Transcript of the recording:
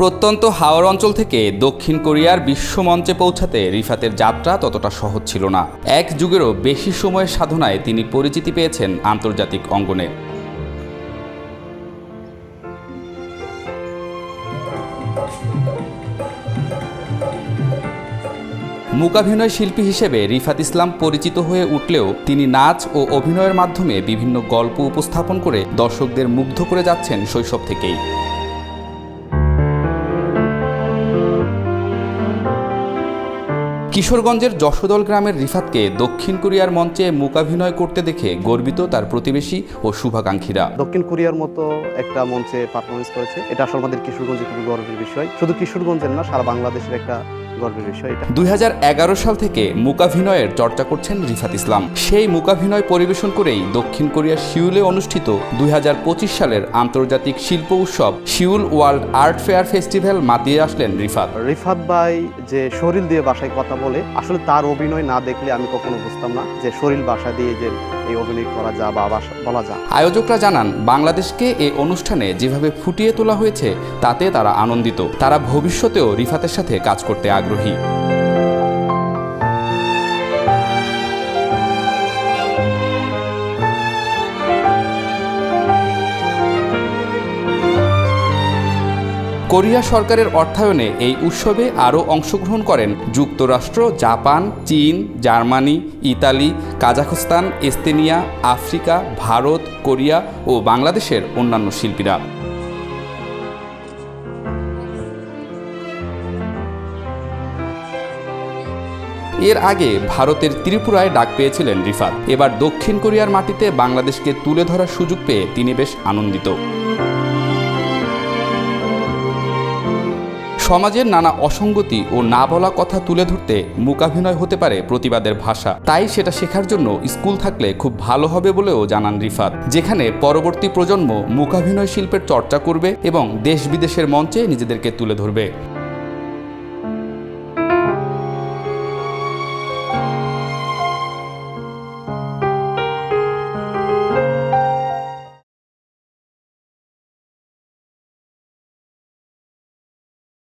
প্রত্যন্ত হাওর অঞ্চল থেকে দক্ষিণ কোরিয়ার বিশ্বমঞ্চে পৌঁছাতে রিফাতের যাত্রা ততটা সহজ ছিল না। এক যুগেরও বেশি সময়ের সাধনায় তিনি পরিচিতি পেয়েছেন আন্তর্জাতিক অঙ্গনে। মূকাভিনয় শিল্পী হিসেবে রিফাত ইসলাম পরিচিত হয়ে উঠলেও তিনি নাচ ও অভিনয়ের মাধ্যমে বিভিন্ন গল্প উপস্থাপন করে দর্শকদের মুগ্ধ করে যাচ্ছেন শৈশব থেকেই। কিশোরগঞ্জের যশোদল গ্রামের রিফাতকে দক্ষিণ কোরিয়ার মঞ্চে মূকাভিনয় করতে দেখে গর্বিত তার প্রতিবেশী ও শুভাকাঙ্ক্ষীরা। দক্ষিণ কোরিয়ার মতো একটা মঞ্চে পারফরমেন্স করেছে, এটা আসলে আমাদের কিশোরগঞ্জের খুবই গর্বের বিষয়। শুধু কিশোরগঞ্জের না, সারা বাংলাদেশের একটা গর্বের বিষয় এটা। 2011 সাল থেকে মূকাভিনয়ের চর্চা করছেন রিফাত ইসলাম। সেই মূকাভিনয় পরিবেশন করেই দক্ষিণ কোরিয়ার সিউলে অনুষ্ঠিত 2025 সালের আন্তর্জাতিক শিল্প উৎসব Seoul world art fair festival মাতিয়ে আসলেন রিফাত। রিফাত ভাই যে শরীর দিয়ে ভাষায় কথা বলে, আসলে তার অভিনয় না দেখলে আমি কখনো বুঝতাম না যে শরীর ভাষা দিয়ে যে এই অভিনয় করা যায় বা বলা যায়। আয়োজকরা জানান, বাংলাদেশকে এই অনুষ্ঠানে যেভাবে ফুটিয়ে তোলা হয়েছে তাতে তারা আনন্দিত। তারা ভবিষ্যতেও রিফাতের সাথে কাজ করতে আগ্রহী। কোরিয়া সরকারের অর্থায়নে এই উৎসবে আরও অংশগ্রহণ করেন যুক্তরাষ্ট্র, জাপান, চীন, Germany, Italy, Kazakhstan, Estonia, Africa, Bharat, Korea ও বাংলাদেশের অন্যান্য শিল্পীরা। এর আগে ভারতের ত্রিপুরায় ডাক পেয়েছিলেন রিফাত। এবার দক্ষিণ কোরিয়ার মাটিতে বাংলাদেশকে তুলে ধরার সুযোগ পেয়ে তিনি বেশ আনন্দিত। সমাজের নানা অসঙ্গতি ও না বলা কথা তুলে ধরতে মূকাভিনয় হতে পারে প্রতিবাদের ভাষা। তাই সেটা শেখার জন্য স্কুল থাকলে খুব ভালো হবে বলেও জানান রিফাত, যেখানে পরবর্তী প্রজন্ম মূকাভিনয় শিল্পের চর্চা করবে এবং দেশ বিদেশের মঞ্চে নিজেদেরকে তুলে ধরবে।